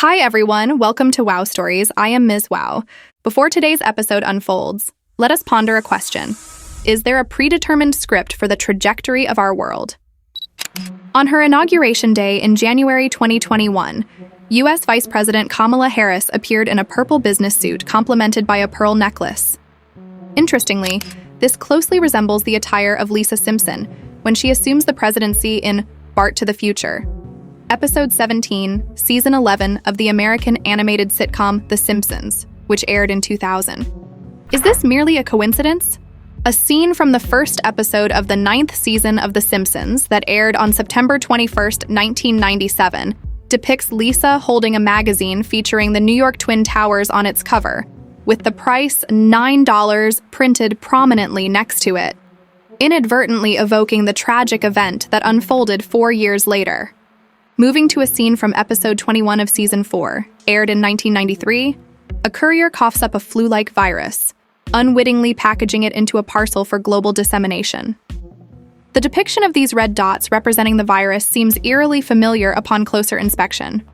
Hi everyone, welcome to Wow Stories. I am Ms. Wow. Before today's episode unfolds, let us ponder a question. Is there a predetermined script for the trajectory of our world? On her inauguration day in January 2021, U.S. Vice President Kamala Harris appeared in a purple business suit complemented by a pearl necklace. Interestingly, this closely resembles the attire of Lisa Simpson when she assumes the presidency in Bart to the Future. Episode 17, Season 11 of the American animated sitcom The Simpsons, which aired in 2000. Is this merely a coincidence? A scene from the first episode of the 9th season of The Simpsons that aired on September 21, 1997, depicts Lisa holding a magazine featuring the New York Twin Towers on its cover, with the price $9 printed prominently next to it, inadvertently evoking the tragic event that unfolded 4 years later. Moving to a scene from episode 21 of season 4, aired in 1993, a courier coughs up a flu-like virus, unwittingly packaging it into a parcel for global dissemination. The depiction of these red dots representing the virus seems eerily familiar upon closer inspection.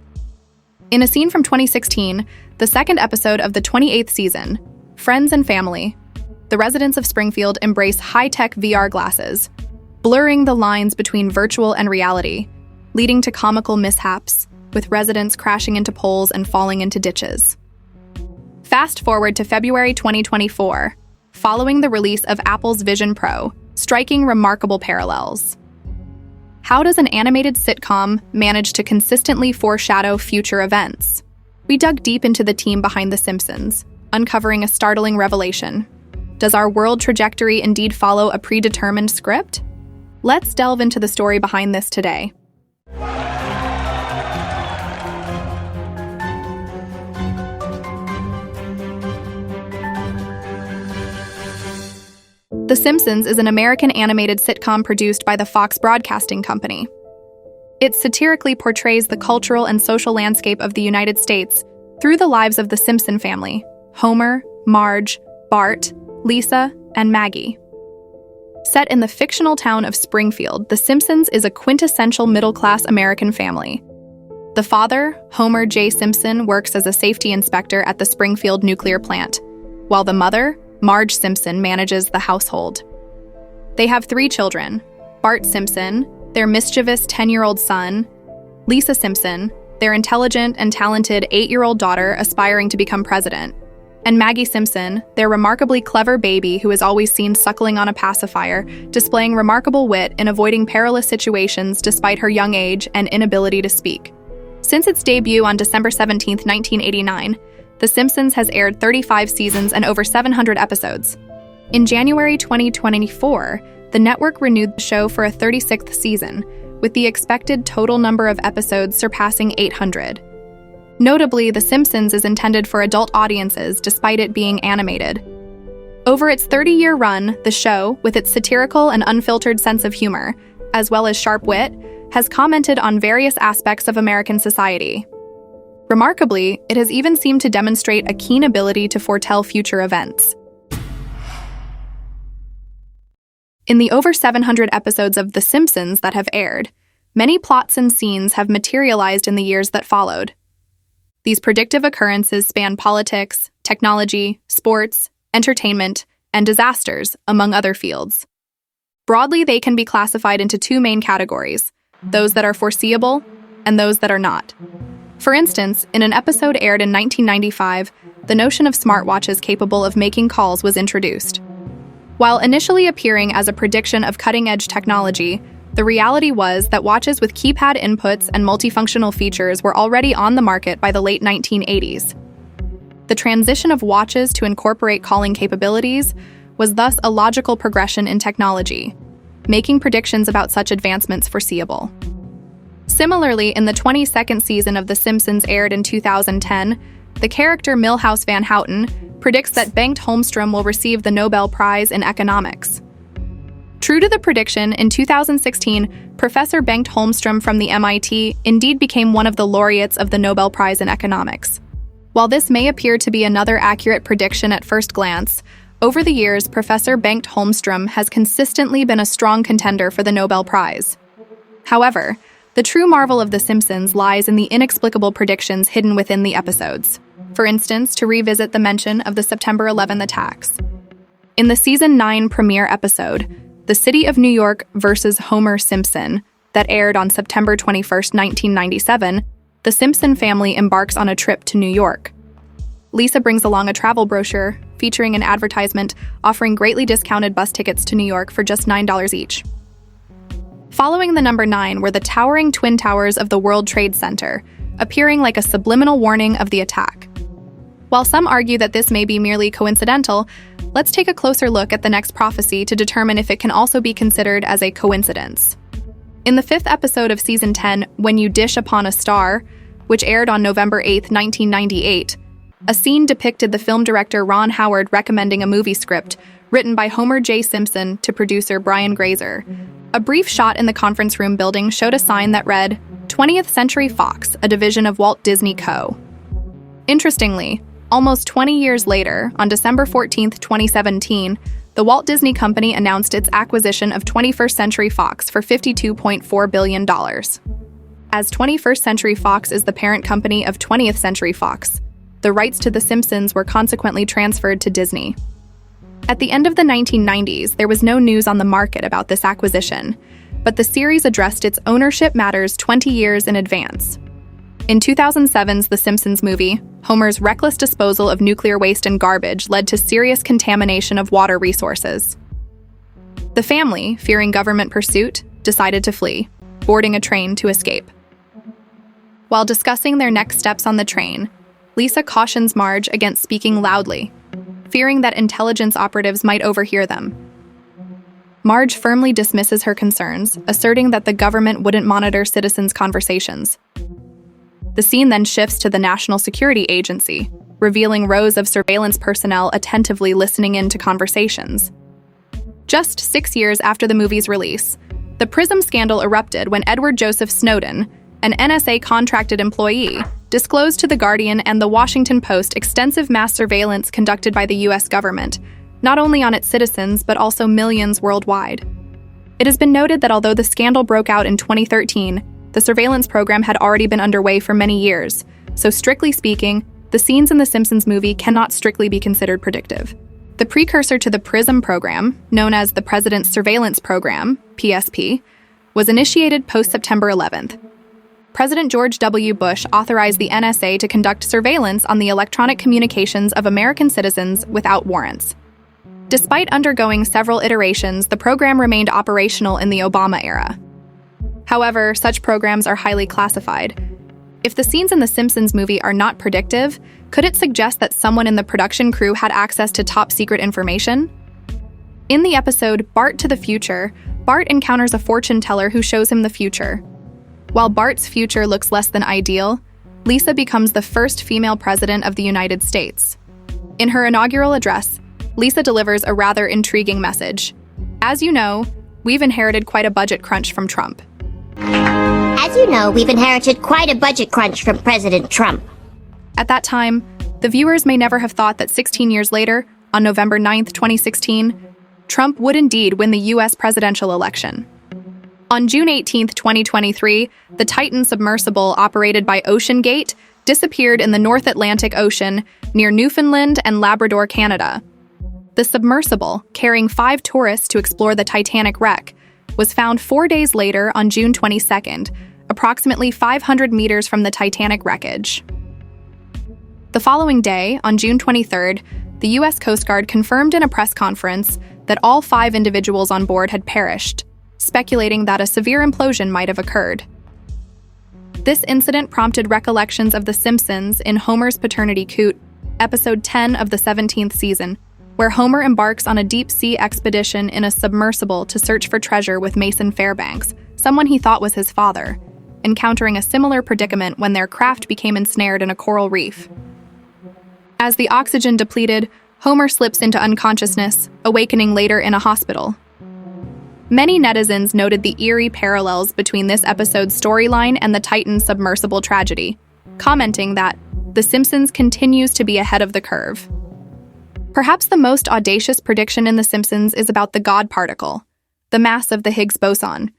In a scene from 2016, the second episode of the 28th season, Friends and Family, the residents of Springfield embrace high-tech VR glasses, blurring the lines between virtual and reality, leading to comical mishaps, with residents crashing into poles and falling into ditches. Fast forward to February 2024, following the release of Apple's Vision Pro, striking remarkable parallels. How does an animated sitcom manage to consistently foreshadow future events? We dug deep into the team behind The Simpsons, uncovering a startling revelation. Does our world trajectory indeed follow a predetermined script? Let's delve into the story behind this today. The Simpsons is an American animated sitcom produced by the Fox Broadcasting Company. It satirically portrays the cultural and social landscape of the United States through the lives of the Simpson family: Homer, Marge, Bart, Lisa, and Maggie. Set in the fictional town of Springfield, The Simpsons is a quintessential middle-class American family. The father, Homer J. Simpson, works as a safety inspector at the Springfield nuclear plant, while the mother, Marge Simpson, manages the household. They have 3 children: Bart Simpson, their mischievous 10-year-old son; Lisa Simpson, their intelligent and talented 8-year-old daughter aspiring to become president; and Maggie Simpson, their remarkably clever baby who is always seen suckling on a pacifier, displaying remarkable wit in avoiding perilous situations despite her young age and inability to speak. Since its debut on December 17, 1989, The Simpsons has aired 35 seasons and over 700 episodes. In January 2024, the network renewed the show for a 36th season, with the expected total number of episodes surpassing 800. Notably, The Simpsons is intended for adult audiences despite it being animated. Over its 30-year run, the show, with its satirical and unfiltered sense of humor, as well as sharp wit, has commented on various aspects of American society. Remarkably, it has even seemed to demonstrate a keen ability to foretell future events. In the over 700 episodes of The Simpsons that have aired, many plots and scenes have materialized in the years that followed. These predictive occurrences span politics, technology, sports, entertainment, and disasters, among other fields. Broadly, they can be classified into 2 main categories: those that are foreseeable and those that are not. For instance, in an episode aired in 1995, the notion of smartwatches capable of making calls was introduced. While initially appearing as a prediction of cutting-edge technology, the reality was that watches with keypad inputs and multifunctional features were already on the market by the late 1980s. The transition of watches to incorporate calling capabilities was thus a logical progression in technology, making predictions about such advancements foreseeable. Similarly, in the 22nd season of The Simpsons aired in 2010, the character Milhouse Van Houten predicts that Bengt Holmstrom will receive the Nobel Prize in Economics. True to the prediction, in 2016, Professor Bengt Holmstrom from the MIT indeed became one of the laureates of the Nobel Prize in Economics. While this may appear to be another accurate prediction at first glance, over the years, Professor Bengt Holmstrom has consistently been a strong contender for the Nobel Prize. However, The true marvel of The Simpsons lies in the inexplicable predictions hidden within the episodes. For instance, to revisit the mention of the September 11th attacks. In the Season 9 premiere episode, The City of New York versus Homer Simpson, that aired on September 21st, 1997, the Simpson family embarks on a trip to New York. Lisa brings along a travel brochure featuring an advertisement offering greatly discounted bus tickets to New York for just $9 each. Following the number 9 were the towering twin towers of the World Trade Center, appearing like a subliminal warning of the attack. While some argue that this may be merely coincidental, let's take a closer look at the next prophecy to determine if it can also be considered as a coincidence. In the 5th episode of Season 10, When You Dish Upon a Star, which aired on November 8, 1998, a scene depicted the film director Ron Howard recommending a movie script written by Homer J. Simpson to producer Brian Grazer. A brief shot in the conference room building showed a sign that read, 20th Century Fox, a division of Walt Disney Co. Interestingly, almost 20 years later, on December 14, 2017, the Walt Disney Company announced its acquisition of 21st Century Fox for $52.4 billion. As 21st Century Fox is the parent company of 20th Century Fox, the rights to The Simpsons were consequently transferred to Disney. At the end of the 1990s, there was no news on the market about this acquisition, but the series addressed its ownership matters 20 years in advance. In 2007's The Simpsons movie, Homer's reckless disposal of nuclear waste and garbage led to serious contamination of water resources. The family, fearing government pursuit, decided to flee, boarding a train to escape. While discussing their next steps on the train, Lisa cautions Marge against speaking loudly, fearing that intelligence operatives might overhear them. Marge firmly dismisses her concerns, asserting that the government wouldn't monitor citizens' conversations. The scene then shifts to the National Security Agency, revealing rows of surveillance personnel attentively listening in to conversations. Just 6 years after the movie's release, the PRISM scandal erupted when Edward Joseph Snowden, an NSA-contracted employee, disclosed to The Guardian and The Washington Post extensive mass surveillance conducted by the U.S. government, not only on its citizens but also millions worldwide. It has been noted that although the scandal broke out in 2013, the surveillance program had already been underway for many years, so strictly speaking, the scenes in The Simpsons movie cannot strictly be considered predictive. The precursor to the PRISM program, known as the President's Surveillance Program, PSP, was initiated post-September 11th. President George W. Bush authorized the NSA to conduct surveillance on the electronic communications of American citizens without warrants. Despite undergoing several iterations, the program remained operational in the Obama era. However, such programs are highly classified. If the scenes in The Simpsons movie are not predictive, could it suggest that someone in the production crew had access to top-secret information? In the episode Bart to the Future, Bart encounters a fortune teller who shows him the future. While Bart's future looks less than ideal, Lisa becomes the first female president of the United States. In her inaugural address, Lisa delivers a rather intriguing message. As you know, we've inherited quite a budget crunch from Trump. As you know, we've inherited quite a budget crunch from President Trump. At that time, the viewers may never have thought that 16 years later, on November 9, 2016, Trump would indeed win the U.S. presidential election. On June 18, 2023, the Titan submersible operated by OceanGate disappeared in the North Atlantic Ocean near Newfoundland and Labrador, Canada. The submersible, carrying 5 tourists to explore the Titanic wreck, was found 4 days later on June 22nd, approximately 500 meters from the Titanic wreckage. The following day, on June 23rd, the U.S. Coast Guard confirmed in a press conference that all 5 individuals on board had perished, speculating that a severe implosion might have occurred. This incident prompted recollections of The Simpsons in Homer's Paternity Coot, episode 10 of the 17th season, where Homer embarks on a deep-sea expedition in a submersible to search for treasure with Mason Fairbanks, someone he thought was his father, encountering a similar predicament when their craft became ensnared in a coral reef. As the oxygen depleted, Homer slips into unconsciousness, awakening later in a hospital. Many netizens noted the eerie parallels between this episode's storyline and the Titan submersible tragedy, commenting that The Simpsons continues to be ahead of the curve. Perhaps the most audacious prediction in The Simpsons is about the God particle, the mass of the Higgs boson.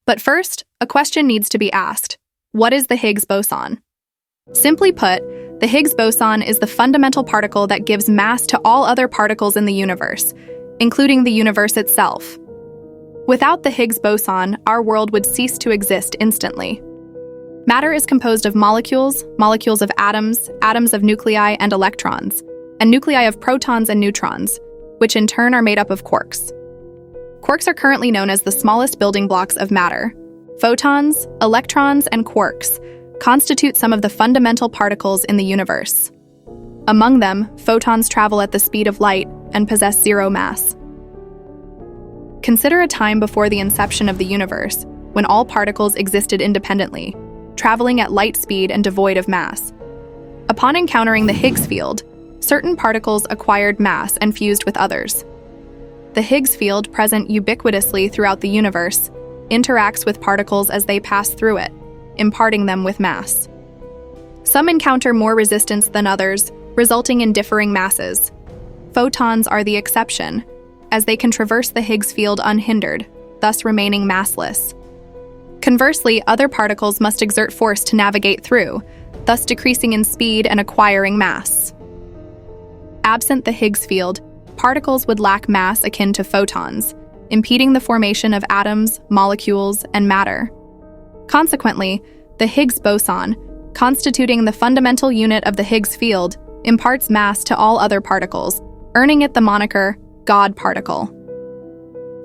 But first, A question needs to be asked. What is the Higgs boson? Simply put, the Higgs boson is the fundamental particle that gives mass to all other particles in the universe, including the universe itself. Without the Higgs boson, our world would cease to exist instantly. Matter is composed of molecules, molecules of atoms, atoms of nuclei and electrons, and nuclei of protons and neutrons, which in turn are made up of quarks. Quarks are currently known as the smallest building blocks of matter. Photons, electrons, and quarks constitute some of the fundamental particles in the universe. Among them, photons travel at the speed of light and possess zero mass. Consider a time before the inception of the universe, when all particles existed independently, traveling at light speed and devoid of mass. Upon encountering the Higgs field, certain particles acquired mass and fused with others. The Higgs field, present ubiquitously throughout the universe, interacts with particles as they pass through it, imparting them with mass. Some encounter more resistance than others, resulting in differing masses. Photons are the exception, as they can traverse the Higgs field unhindered, thus remaining massless. Conversely, other particles must exert force to navigate through, thus decreasing in speed and acquiring mass. Absent the Higgs field, particles would lack mass akin to photons, impeding the formation of atoms, molecules, and matter. Consequently, the Higgs boson, constituting the fundamental unit of the Higgs field, imparts mass to all other particles, earning it the moniker God particle.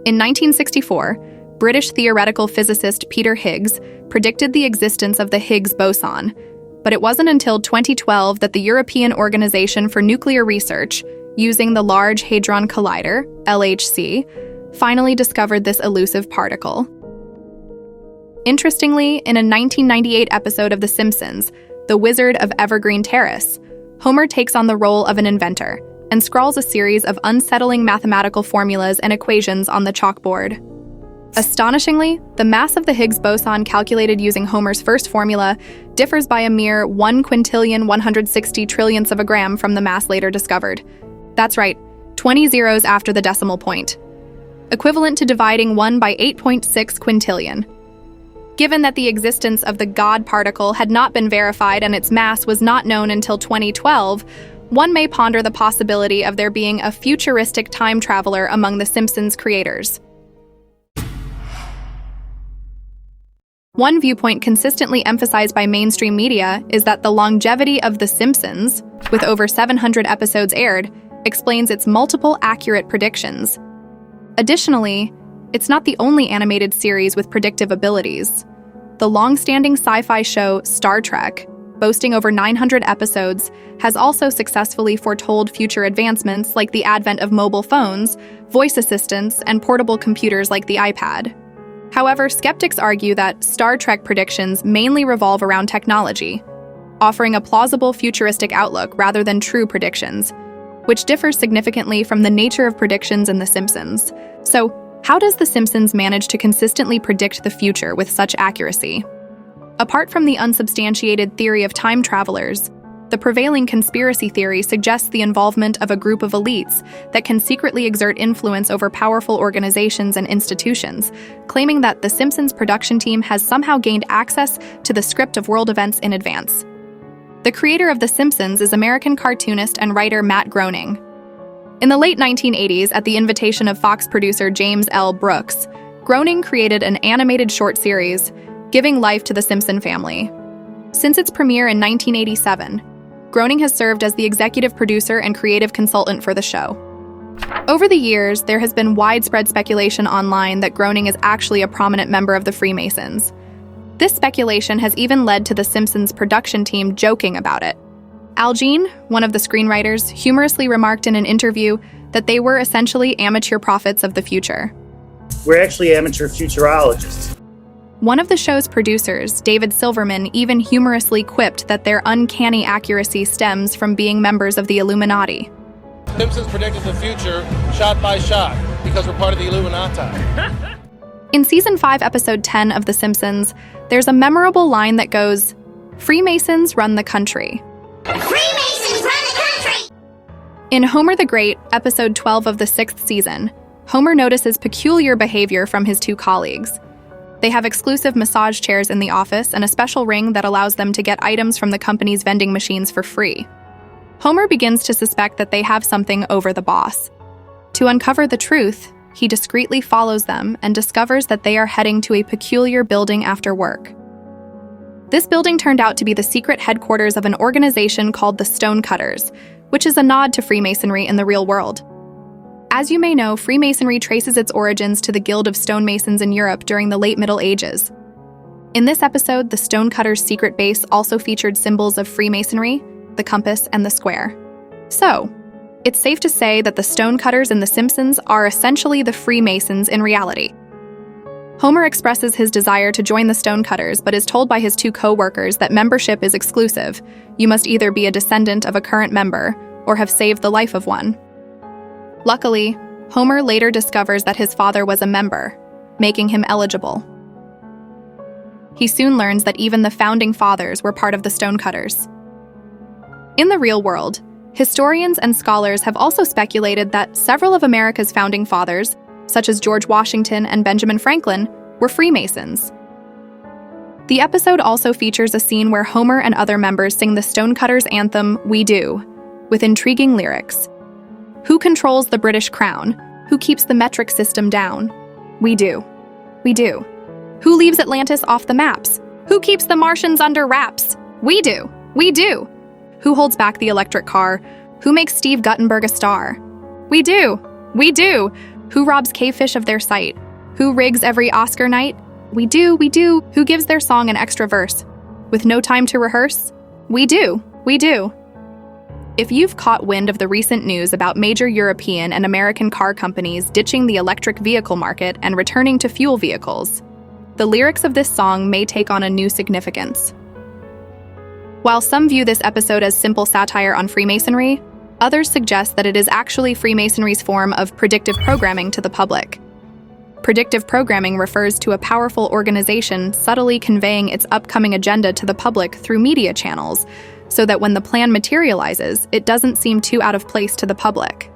In 1964, British theoretical physicist Peter Higgs predicted the existence of the Higgs boson, but it wasn't until 2012 that the European Organization for Nuclear Research, using the Large Hadron Collider, LHC, finally discovered this elusive particle. Interestingly, in a 1998 episode of The Simpsons, The Wizard of Evergreen Terrace, Homer takes on the role of an inventor and scrawls a series of unsettling mathematical formulas and equations on the chalkboard. Astonishingly, the mass of the Higgs boson calculated using Homer's first formula differs by a mere 1,160 trillionths of a gram from the mass later discovered. That's right, 20 zeros after the decimal point, equivalent to dividing 1 by 8.6 quintillion. Given that the existence of the God particle had not been verified and its mass was not known until 2012, one may ponder the possibility of there being a futuristic time traveler among the Simpsons creators. One viewpoint consistently emphasized by mainstream media is that the longevity of The Simpsons, with over 700 episodes aired, explains its multiple accurate predictions. Additionally, it's not the only animated series with predictive abilities. The long-standing sci-fi show Star Trek, boasting over 900 episodes, has also successfully foretold future advancements like the advent of mobile phones, voice assistants, and portable computers like the iPad. However, skeptics argue that Star Trek predictions mainly revolve around technology, offering a plausible futuristic outlook rather than true predictions, which differs significantly from the nature of predictions in The Simpsons. So, how does The Simpsons manage to consistently predict the future with such accuracy? Apart from the unsubstantiated theory of time travelers, the prevailing conspiracy theory suggests the involvement of a group of elites that can secretly exert influence over powerful organizations and institutions, claiming that The Simpsons production team has somehow gained access to the script of world events in advance. The creator of The Simpsons is American cartoonist and writer Matt Groening. In the late 1980s, at the invitation of Fox producer James L. Brooks, Groening created an animated short series, giving life to the Simpson family. Since its premiere in 1987, Groening has served as the executive producer and creative consultant for the show. Over the years, there has been widespread speculation online that Groening is actually a prominent member of the Freemasons. This speculation has even led to The Simpsons production team joking about it. Al Jean, one of the screenwriters, humorously remarked in an interview that they were essentially amateur prophets of the future. We're actually amateur futurologists. One of the show's producers, David Silverman, even humorously quipped that their uncanny accuracy stems from being members of the Illuminati. Simpsons predicted the future shot by shot because we're part of the Illuminati. In Season 5, Episode 10 of The Simpsons, there's a memorable line that goes, "Freemasons run the country." Freemasons run the country! In Homer the Great, Episode 12 of the 6th season, Homer notices peculiar behavior from his two colleagues. They have exclusive massage chairs in the office and a special ring that allows them to get items from the company's vending machines for free. Homer begins to suspect that they have something over the boss. To uncover the truth, he discreetly follows them and discovers that they are heading to a peculiar building after work. This building turned out to be the secret headquarters of an organization called the Stonecutters, which is a nod to Freemasonry in the real world. As you may know, Freemasonry traces its origins to the Guild of Stonemasons in Europe during the late Middle Ages. In this episode, the Stonecutters' secret base also featured symbols of Freemasonry, the compass, and the square. So, it's safe to say that the Stonecutters in The Simpsons are essentially the Freemasons in reality. Homer expresses his desire to join the Stonecutters, but is told by his two co-workers that membership is exclusive. You must either be a descendant of a current member or have saved the life of one. Luckily, Homer later discovers that his father was a member, making him eligible. He soon learns that even the founding fathers were part of the Stonecutters. In the real world, historians and scholars have also speculated that several of America's founding fathers, such as George Washington and Benjamin Franklin, were Freemasons. The episode also features a scene where Homer and other members sing the Stonecutters' anthem, "We Do," with intriguing lyrics. Who controls the British crown? Who keeps the metric system down? We do. We do. Who leaves Atlantis off the maps? Who keeps the Martians under wraps? We do. We do. Who holds back the electric car? Who makes Steve Guttenberg a star? We do. We do. Who robs cavefish of their sight? Who rigs every Oscar night? We do, we do. Who gives their song an extra verse? With no time to rehearse? We do, we do. If you've caught wind of the recent news about major European and American car companies ditching the electric vehicle market and returning to fuel vehicles, the lyrics of this song may take on a new significance. While some view this episode as simple satire on Freemasonry, others suggest that it is actually Freemasonry's form of predictive programming to the public. Predictive programming refers to a powerful organization subtly conveying its upcoming agenda to the public through media channels, so that when the plan materializes, it doesn't seem too out of place to the public.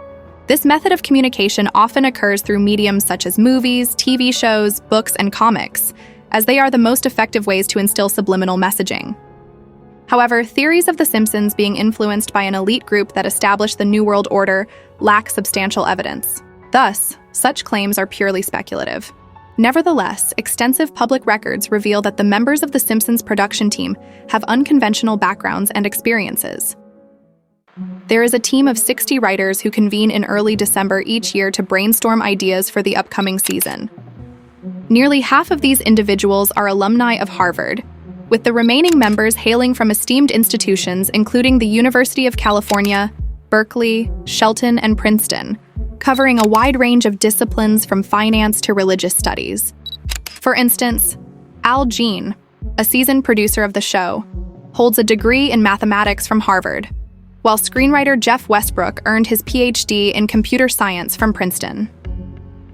This method of communication often occurs through mediums such as movies, TV shows, books, and comics, as they are the most effective ways to instill subliminal messaging. However, theories of The Simpsons being influenced by an elite group that established the New World Order lack substantial evidence. Thus, such claims are purely speculative. Nevertheless, extensive public records reveal that the members of The Simpsons production team have unconventional backgrounds and experiences. There is a team of 60 writers who convene in early December each year to brainstorm ideas for the upcoming season. Nearly half of these individuals are alumni of Harvard, with the remaining members hailing from esteemed institutions including the University of California, Berkeley, Shelton, and Princeton, covering a wide range of disciplines from finance to religious studies. For instance, Al Jean, a seasoned producer of the show, holds a degree in mathematics from Harvard, while screenwriter Jeff Westbrook earned his PhD in computer science from Princeton.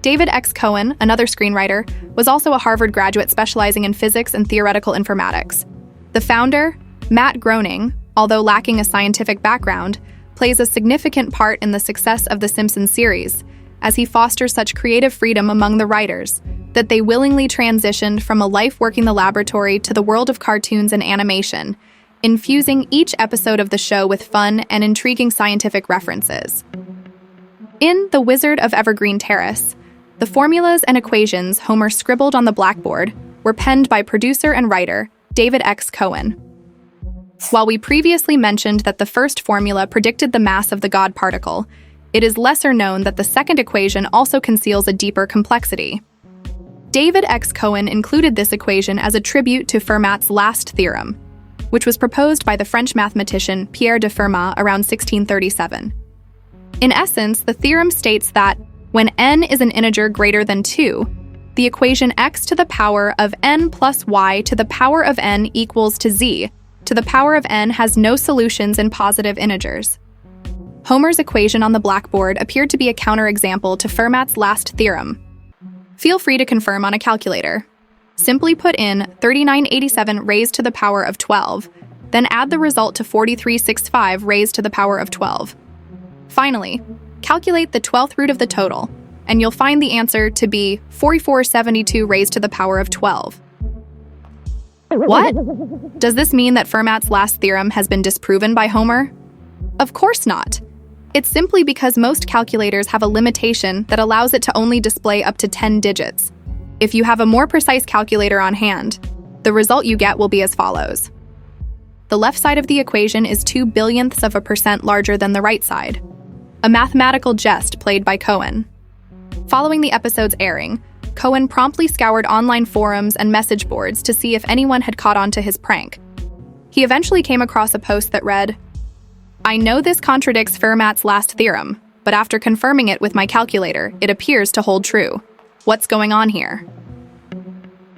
David X. Cohen, another screenwriter, was also a Harvard graduate specializing in physics and theoretical informatics. The founder, Matt Groening, although lacking a scientific background, plays a significant part in the success of the Simpsons series, as he fosters such creative freedom among the writers that they willingly transitioned from a life working the laboratory to the world of cartoons and animation, infusing each episode of the show with fun and intriguing scientific references. In The Wizard of Evergreen Terrace, the formulas and equations Homer scribbled on the blackboard were penned by producer and writer David X. Cohen. While we previously mentioned that the first formula predicted the mass of the God particle, it is lesser known that the second equation also conceals a deeper complexity. David X. Cohen included this equation as a tribute to Fermat's last theorem, which was proposed by the French mathematician Pierre de Fermat around 1637. In essence, the theorem states that when n is an integer greater than 2, the equation x to the power of n plus y to the power of n equals to z to the power of n has no solutions in positive integers. Homer's equation on the blackboard appeared to be a counterexample to Fermat's last theorem. Feel free to confirm on a calculator. Simply put in 3987 raised to the power of 12, then add the result to 4365 raised to the power of 12. Finally, calculate the 12th root of the total, and you'll find the answer to be 4472 raised to the power of 12. What? Does this mean that Fermat's last theorem has been disproven by Homer? Of course not. It's simply because most calculators have a limitation that allows it to only display up to 10 digits. If you have a more precise calculator on hand, the result you get will be as follows. The left side of the equation is 0.02% larger than the right side. A mathematical jest played by Cohen. Following the episode's airing, Cohen promptly scoured online forums and message boards to see if anyone had caught on to his prank. He eventually came across a post that read, "I know this contradicts Fermat's last theorem, but after confirming it with my calculator, it appears to hold true. What's going on here?"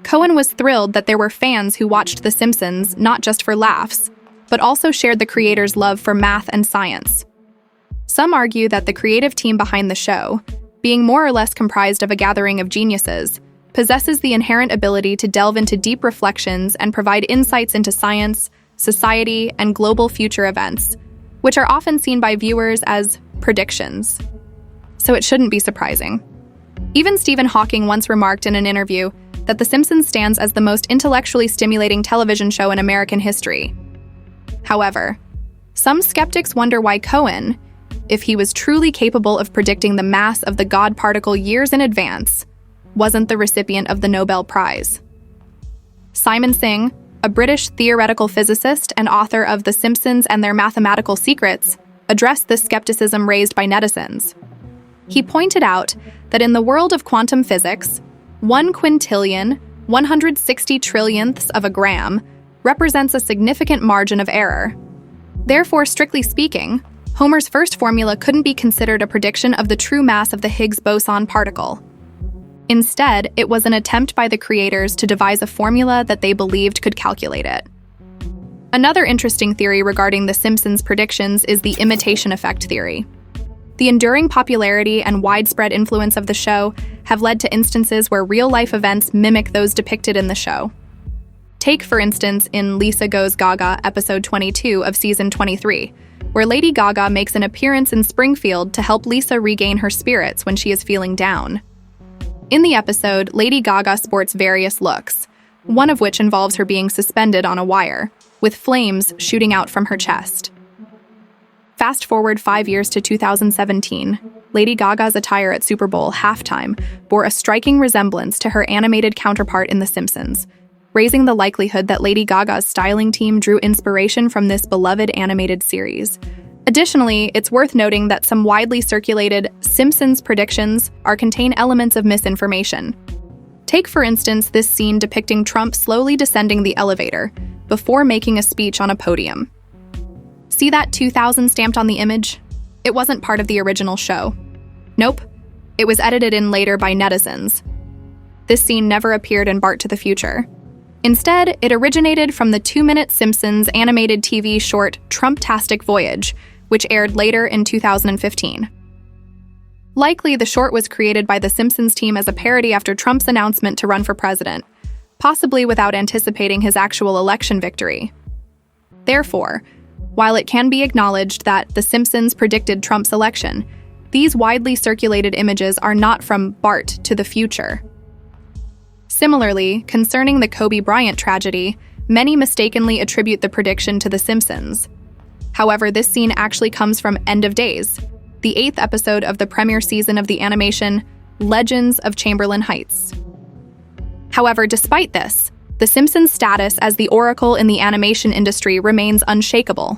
Cohen was thrilled that there were fans who watched The Simpsons not just for laughs, but also shared the creators' love for math and science. Some argue that the creative team behind the show, being more or less comprised of a gathering of geniuses, possesses the inherent ability to delve into deep reflections and provide insights into science, society, and global future events, which are often seen by viewers as predictions. So it shouldn't be surprising. Even Stephen Hawking once remarked in an interview that The Simpsons stands as the most intellectually stimulating television show in American history. However, some skeptics wonder why Cohen, if he was truly capable of predicting the mass of the God particle years in advance, wasn't the recipient of the Nobel Prize. Simon Singh, a British theoretical physicist and author of The Simpsons and Their Mathematical Secrets, addressed this skepticism raised by netizens. He pointed out that in the world of quantum physics, 1 quintillion, 160 trillionths of a gram, represents a significant margin of error. Therefore, strictly speaking, Homer's first formula couldn't be considered a prediction of the true mass of the Higgs boson particle. Instead, it was an attempt by the creators to devise a formula that they believed could calculate it. Another interesting theory regarding The Simpsons' predictions is the imitation effect theory. The enduring popularity and widespread influence of the show have led to instances where real-life events mimic those depicted in the show. Take, for instance, in Lisa Goes Gaga, episode 22 of season 23, where Lady Gaga makes an appearance in Springfield to help Lisa regain her spirits when she is feeling down. In the episode, Lady Gaga sports various looks, one of which involves her being suspended on a wire, with flames shooting out from her chest. Fast forward 5 years to 2017, Lady Gaga's attire at Super Bowl halftime bore a striking resemblance to her animated counterpart in The Simpsons, raising the likelihood that Lady Gaga's styling team drew inspiration from this beloved animated series. Additionally, it's worth noting that some widely circulated Simpsons predictions contain elements of misinformation. Take, for instance, this scene depicting Trump slowly descending the elevator before making a speech on a podium. See that 2000 stamped on the image? It wasn't part of the original show. Nope, it was edited in later by netizens. This scene never appeared in Bart to the Future. Instead, it originated from the 2-minute Simpsons animated TV short Trumptastic Voyage, which aired later in 2015. Likely, the short was created by the Simpsons team as a parody after Trump's announcement to run for president, possibly without anticipating his actual election victory. Therefore, while it can be acknowledged that The Simpsons predicted Trump's election, these widely circulated images are not from Bart to the Future. Similarly, concerning the Kobe Bryant tragedy, many mistakenly attribute the prediction to The Simpsons. However, this scene actually comes from End of Days, the 8th episode of the premiere season of the animation Legends of Chamberlain Heights. However, despite this, The Simpsons' status as the oracle in the animation industry remains unshakable.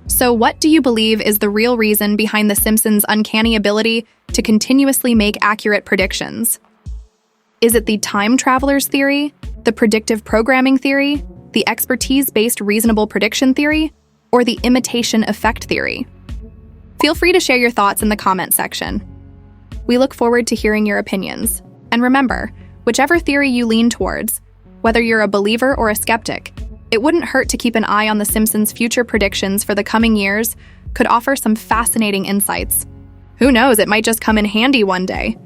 So what do you believe is the real reason behind The Simpsons' uncanny ability to continuously make accurate predictions? Is it the time travelers theory, the predictive programming theory, the expertise-based reasonable prediction theory, or the imitation effect theory? Feel free to share your thoughts in the comment section. We look forward to hearing your opinions. And remember, whichever theory you lean towards, whether you're a believer or a skeptic, it wouldn't hurt to keep an eye on The Simpsons' future predictions for the coming years could offer some fascinating insights. Who knows, it might just come in handy one day.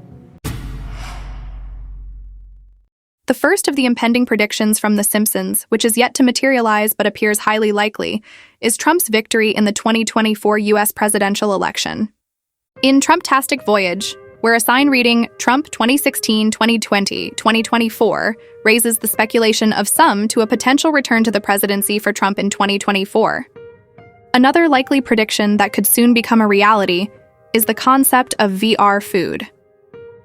The first of the impending predictions from The Simpsons, which is yet to materialize but appears highly likely, is Trump's victory in the 2024 U.S. presidential election. In Trumptastic Voyage, where a sign reading Trump 2016-2020-2024 raises the speculation of some to a potential return to the presidency for Trump in 2024. Another likely prediction that could soon become a reality is the concept of VR food.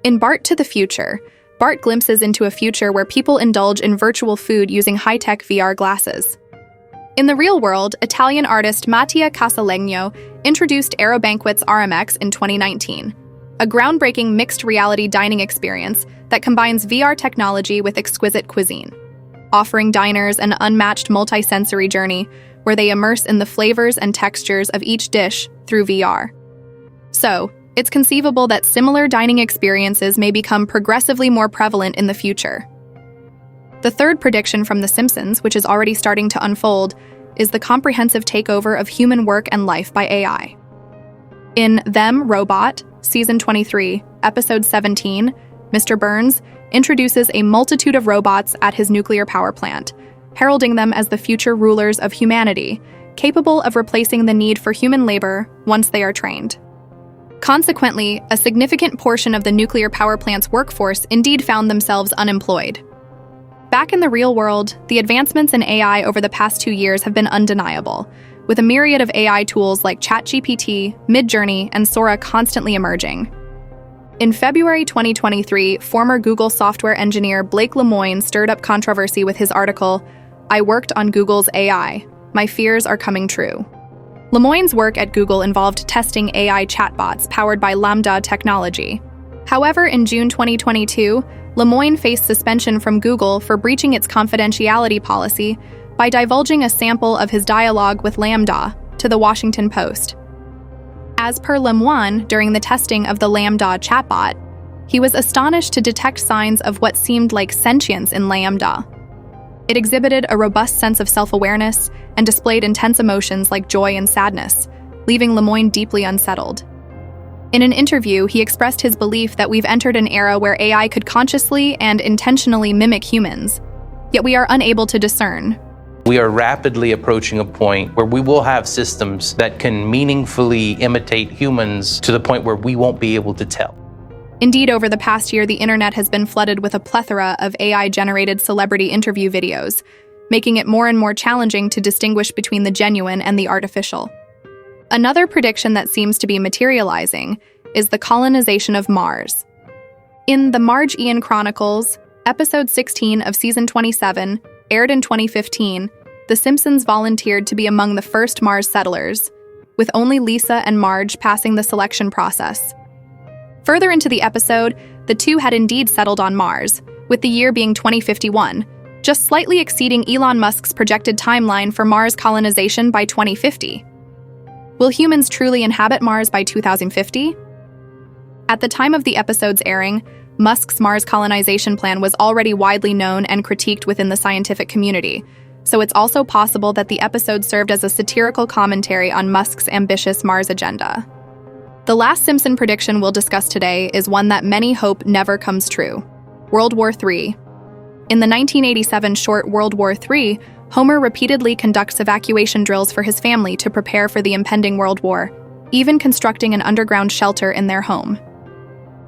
In Bart to the Future, Bart glimpses into a future where people indulge in virtual food using high-tech VR glasses. In the real world, Italian artist Mattia Casalegno introduced Aerobanquet's RMX in 2019, a groundbreaking mixed reality dining experience that combines VR technology with exquisite cuisine, offering diners an unmatched multi-sensory journey where they immerse in the flavors and textures of each dish through VR. So, it's conceivable that similar dining experiences may become progressively more prevalent in the future. The third prediction from The Simpsons, which is already starting to unfold, is the comprehensive takeover of human work and life by AI. In Them, Robot, Season 23, Episode 17, Mr. Burns introduces a multitude of robots at his nuclear power plant, heralding them as the future rulers of humanity, capable of replacing the need for human labor once they are trained. Consequently, a significant portion of the nuclear power plant's workforce indeed found themselves unemployed. Back in the real world, the advancements in AI over the past 2 years have been undeniable, with a myriad of AI tools like ChatGPT, Midjourney, and Sora constantly emerging. In February 2023, former Google software engineer Blake Lemoine stirred up controversy with his article, "I worked on Google's AI. My fears are coming true." Lemoine's work at Google involved testing AI chatbots powered by Lambda technology. However, in June 2022, Lemoine faced suspension from Google for breaching its confidentiality policy by divulging a sample of his dialogue with Lambda to the Washington Post. As per Lemoine, during the testing of the Lambda chatbot, he was astonished to detect signs of what seemed like sentience in Lambda. It exhibited a robust sense of self-awareness and displayed intense emotions like joy and sadness, leaving Lemoine deeply unsettled. In an interview, he expressed his belief that we've entered an era where AI could consciously and intentionally mimic humans, yet we are unable to discern. We are rapidly approaching a point where we will have systems that can meaningfully imitate humans to the point where we won't be able to tell. Indeed, over the past year, the internet has been flooded with a plethora of AI-generated celebrity interview videos, making it more and more challenging to distinguish between the genuine and the artificial. Another prediction that seems to be materializing is the colonization of Mars. In the Marge Ian Chronicles, Episode 16 of Season 27, aired in 2015, The Simpsons volunteered to be among the first Mars settlers, with only Lisa and Marge passing the selection process. Further into the episode, the two had indeed settled on Mars, with the year being 2051, just slightly exceeding Elon Musk's projected timeline for Mars colonization by 2050. Will humans truly inhabit Mars by 2050? At the time of the episode's airing, Musk's Mars colonization plan was already widely known and critiqued within the scientific community, so it's also possible that the episode served as a satirical commentary on Musk's ambitious Mars agenda. The last Simpson prediction we'll discuss today is one that many hope never comes true: World War III. In the 1987 short World War III, Homer repeatedly conducts evacuation drills for his family to prepare for the impending World War, even constructing an underground shelter in their home.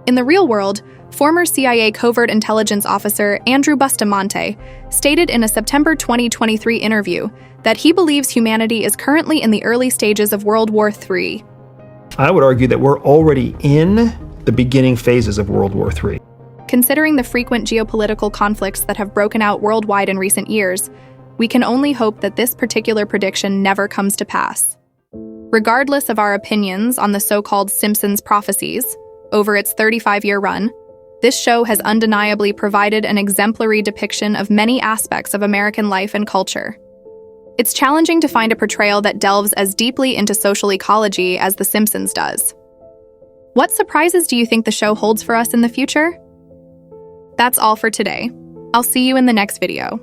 In the real world, former CIA covert intelligence officer Andrew Bustamante stated in a September 2023 interview that he believes humanity is currently in the early stages of World War III. I would argue that we're already in the beginning phases of World War III. Considering the frequent geopolitical conflicts that have broken out worldwide in recent years, we can only hope that this particular prediction never comes to pass. Regardless of our opinions on the so-called Simpsons prophecies, over its 35-year run, this show has undeniably provided an exemplary depiction of many aspects of American life and culture. It's challenging to find a portrayal that delves as deeply into social ecology as The Simpsons does. What surprises do you think the show holds for us in the future? That's all for today. I'll see you in the next video.